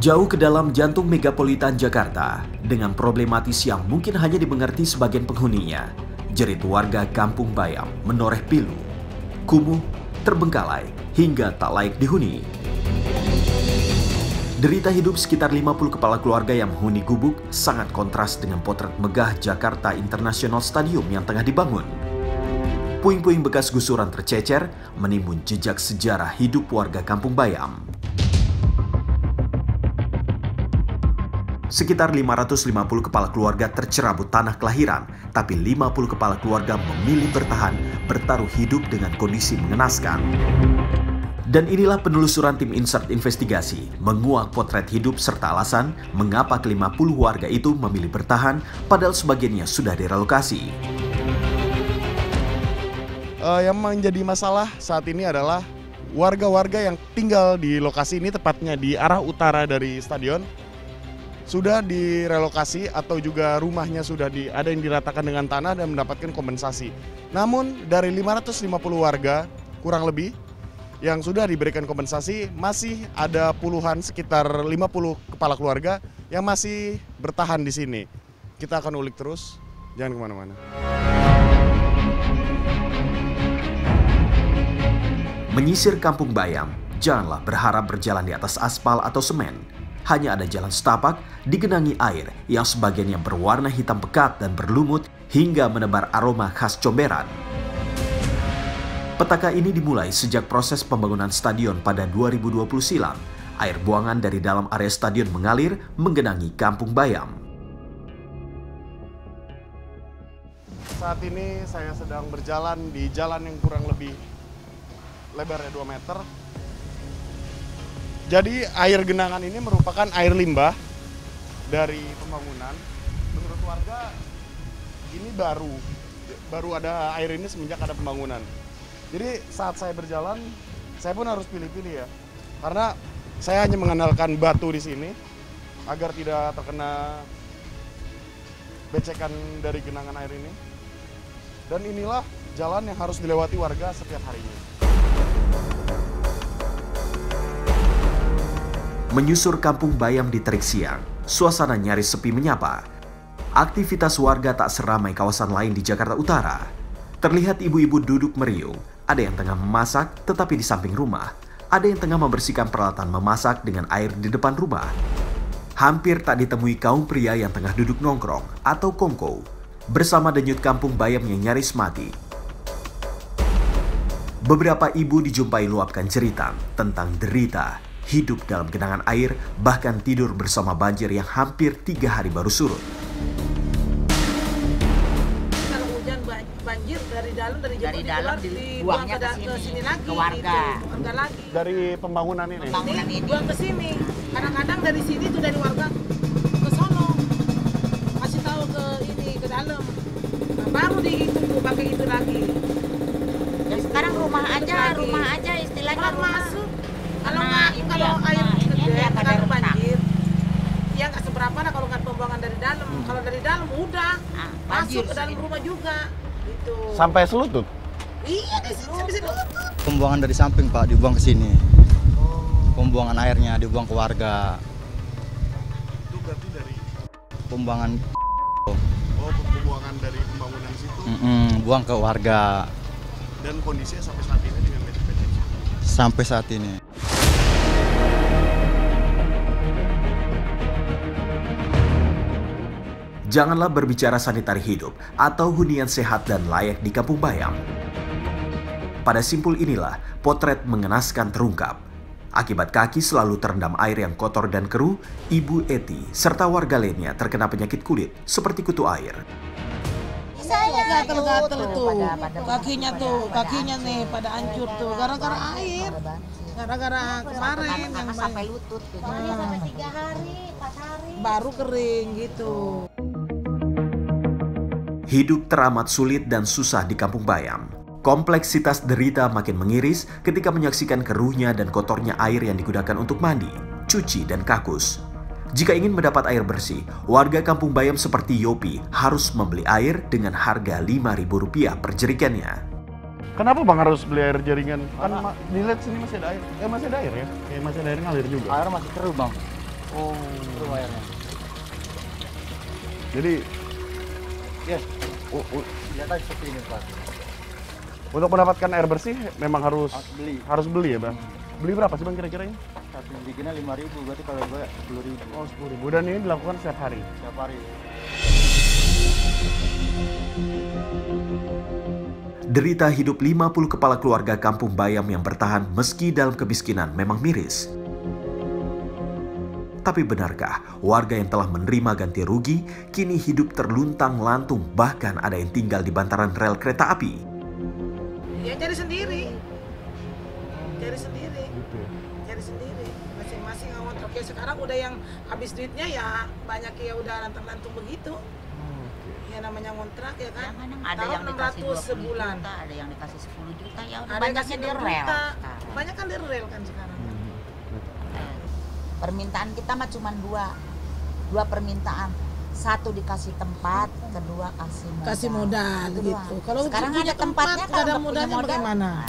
Jauh ke dalam jantung megapolitan Jakarta, dengan problematis yang mungkin hanya dimengerti sebagian penghuninya, jerit warga Kampung Bayam menoreh pilu, kumuh, terbengkalai, hingga tak layak dihuni. Derita hidup sekitar 50 kepala keluarga yang menghuni gubuk sangat kontras dengan potret megah Jakarta International Stadium yang tengah dibangun. Puing-puing bekas gusuran tercecer menimbun jejak sejarah hidup warga Kampung Bayam. Sekitar 550 kepala keluarga tercerabut tanah kelahiran, tapi 50 kepala keluarga memilih bertahan, bertaruh hidup dengan kondisi mengenaskan. Dan inilah penelusuran tim Insert Investigasi, menguak potret hidup serta alasan mengapa ke-50 warga itu memilih bertahan, padahal sebagiannya sudah direlokasi. Yang menjadi masalah saat ini adalah warga-warga yang tinggal di lokasi ini, tepatnya di arah utara dari stadion, sudah direlokasi atau juga rumahnya sudah ada yang diratakan dengan tanah dan mendapatkan kompensasi. Namun dari 550 warga kurang lebih yang sudah diberikan kompensasi, masih ada puluhan, sekitar 50 kepala keluarga yang masih bertahan di sini. Kita akan ulik terus, jangan kemana-mana. Menyisir Kampung Bayam, janganlah berharap berjalan di atas aspal atau semen. Hanya ada jalan setapak digenangi air yang sebagiannya berwarna hitam pekat dan berlumut hingga menebar aroma khas comberan. Petaka ini dimulai sejak proses pembangunan stadion pada 2020 silam. Air buangan dari dalam area stadion mengalir menggenangi Kampung Bayam. Saat ini saya sedang berjalan di jalan yang kurang lebih lebarnya 2 meter. Jadi air genangan ini merupakan air limbah dari pembangunan. Menurut warga ini baru ada air ini semenjak ada pembangunan. Jadi saat saya berjalan, saya pun harus pilih-pilih ya. Karena saya hanya mengandalkan batu di sini agar tidak terkena becekan dari genangan air ini. Dan inilah jalan yang harus dilewati warga setiap harinya. Menyusur Kampung Bayam di terik siang, suasana nyaris sepi menyapa. Aktivitas warga tak seramai kawasan lain di Jakarta Utara. Terlihat ibu-ibu duduk meriung, ada yang tengah memasak tetapi di samping rumah, ada yang tengah membersihkan peralatan memasak dengan air di depan rumah. Hampir tak ditemui kaum pria yang tengah duduk nongkrong atau kongko, bersama denyut Kampung Bayam yang nyaris mati. Beberapa ibu dijumpai luapkan cerita tentang derita hidup dalam genangan air, bahkan tidur bersama banjir yang hampir 3 hari baru surut. Kalau hujan banjir dari dalam dibuangnya ke sini lagi, ke warga. Gitu, lagi. Dari pembangunan ini? Pembangunan ini. Buang ke sini. Kadang-kadang dari sini tuh dari warga ke sono. Kasih tahu ke dalam. Nah, baru tuh pakai itu lagi. Ya sekarang rumah aja istilahnya Kalau rumah. masuk. Kalau air gede, kalau banjir, ya nggak seberapa lah kalau nggak pembuangan dari dalam. Kalau dari dalam udah masuk ke dalam rumah juga. Gitu. Sampai selutut? Iya, sampai selutut. Pembuangan dari samping Pak, dibuang ke sini. Pembuangan airnya dibuang ke warga. Itu berarti dari? Pembuangan. Pembuangan dari pembangunan situ? Buang ke warga. Dan kondisinya sampai saat ini dengan becek-becek? Sampai saat ini. Janganlah berbicara sanitari hidup atau hunian sehat dan layak di Kampung Bayam. Pada simpul inilah potret mengenaskan terungkap. Akibat kaki selalu terendam air yang kotor dan keruh, Ibu Eti serta warga lainnya terkena penyakit kulit seperti kutu air. Saya gatel-gatel tuh, kakinya nih pada hancur tuh, gara-gara air. Gara-gara kemarin yang sampai lutut gitu. Sampai 3 hari, 4 hari. Baru kering gitu. Hidup teramat sulit dan susah di Kampung Bayam. Kompleksitas derita makin mengiris ketika menyaksikan keruhnya dan kotornya air yang digunakan untuk mandi, cuci, dan kakus. Jika ingin mendapat air bersih, warga Kampung Bayam seperti Yopi harus membeli air dengan harga Rp5.000 per jerigennya. Kenapa Bang harus beli air jaringan? Kan dilihat sini masih ada air. Masih ada air ya? Masih ada air ngalir juga. Air masih keruh Bang. Oh. Itu wayarnya. Jadi Ya, lihat aja seperti ini Pak. untuk mendapatkan air bersih memang harus Harus beli. ya, Bang. Beli berapa sih Bang kira-kira ini? Satu bikinnya 5.000, berarti kalau gue 10.000. Oh, 10.000. Dan ini dilakukan setiap hari. Setiap hari. Derita hidup 50 kepala keluarga Kampung Bayam yang bertahan meski dalam kemiskinan memang miris. Tapi benarkah warga yang telah menerima ganti rugi kini hidup terluntang-lantung, bahkan ada yang tinggal di bantaran rel kereta api? Ya cari sendiri. Cari sendiri. Cari sendiri. Masing-masing ngontrak. Ya sekarang udah yang habis duitnya ya banyak ya udah lantang-lantung begitu. Ya namanya ngontrak ya kan. Ada Taruh yang dikasih 600 sebulan. juta, ada yang dikasih 10 juta, ya udah Ada yang banyaknya kasih di 6 rel juta. sekarang. Banyak kan di rel kan sekarang. Permintaan kita mah cuma dua permintaan. Satu dikasih tempat, kedua kasih modal. Kasih modal Itu gitu. doang. Kalau sekarang punya ada tempatnya, tempat, nggak ada kalau nggak punya modalnya modal, bagaimana? nah,